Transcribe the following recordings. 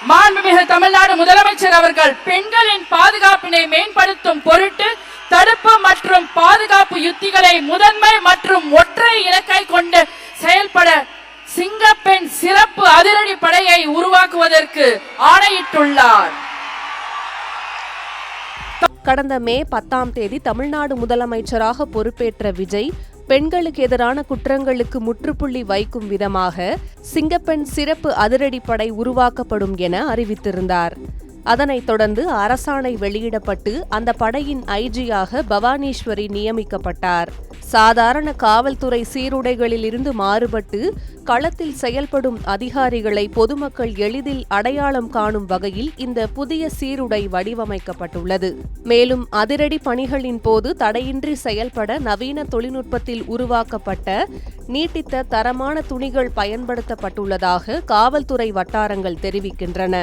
மாண்புமிகு தமிழ்நாடு முதலமைச்சர் அவர்கள் பெண்களின் பாதுகாப்பினை மேம்படுத்தும் பொருட்டு தடுப்பு மற்றும் பாதுகாப்பு யுத்திகளை முதன்மை மற்றும் ஒற்றை இலக்கை கொண்டு செயல்பட சிங்கப்பெண் சிறப்பு அதிரடி படையை உருவாக்குவதற்கு ஆணையிட்டுள்ளார். கடந்த மே 10ஆம் தேதி தமிழ்நாடு முதலமைச்சராக பொறுப்பேற்ற விஜய் பெண்களுக்கு எதிரான குற்றங்களுக்கு முற்றுப்புள்ளி வைக்கும் விதமாக சிங்கப்பெண் சிறப்பு அதிரடிப்படை உருவாக்கப்படும் என அறிவித்திருந்தார். அதனைத் தொடர்ந்து அரசாணை வெளியிடப்பட்டு அந்த படையின் ஐஜியாக பவானீஸ்வரி நியமிக்கப்பட்டார். சாதாரண காவல்துறை சீருடைகளில் இருந்து மாறுபட்டு களத்தில் செயல்படும் அதிகாரிகளை பொதுமக்கள் எளிதில் அடையாளம் காணும் வகையில் இந்த புதிய சீருடை வடிவமைக்கப்பட்டுள்ளது. மேலும் அதிரடி பணிகளின் போது தடையின்றி செயல்பட நவீன தொழில்நுட்பத்தில் உருவாக்கப்பட்ட நீட்டித்த தரமான துணிகள் பயன்படுத்தப்பட்டுள்ளதாக காவல்துறை வட்டாரங்கள் தெரிவிக்கின்றன.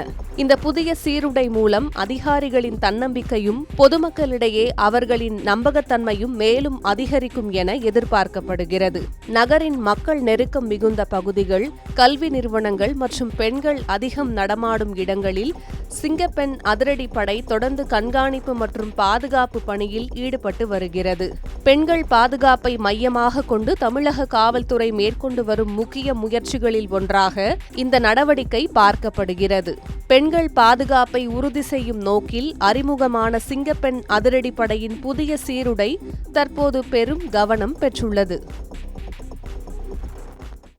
இந்த புதிய சீருடை மூலம் அதிகாரிகளின் தன்னம்பிக்கையும் பொதுமக்களிடையே அவர்களின் நம்பகத்தன்மையும் மேலும் அதிகரிக்கும் என எதிர்பார்க்கப்படுகிறது. நகரின் மக்கள் நெருக்கம் மிகுந்த பகுதிகள், கல்வி நிறுவனங்கள் மற்றும் பெண்கள் அதிகம் நடமாடும் இடங்களில் சிங்கப்பெண் அதிரடிப்படை தொடர்ந்து கண்காணிப்பு மற்றும் பாதுகாப்பு பணியில் ஈடுபட்டு வருகிறது. பெண்கள் பாதுகாப்பை மையமாக கொண்டு தமிழக காவல்துறை மேற்கொண்டு வரும் முக்கிய முயற்சிகளில் ஒன்றாக இந்த நடவடிக்கை பார்க்கப்படுகிறது. பெண்கள் பாதுகாப்பை உறுதி செய்யும் நோக்கில் அறிமுகமான சிங்கப்பெண் அதிரடிப்படையின் புதிய சீருடை தற்போது பெரும் கவனம் பெற்றுள்ளது.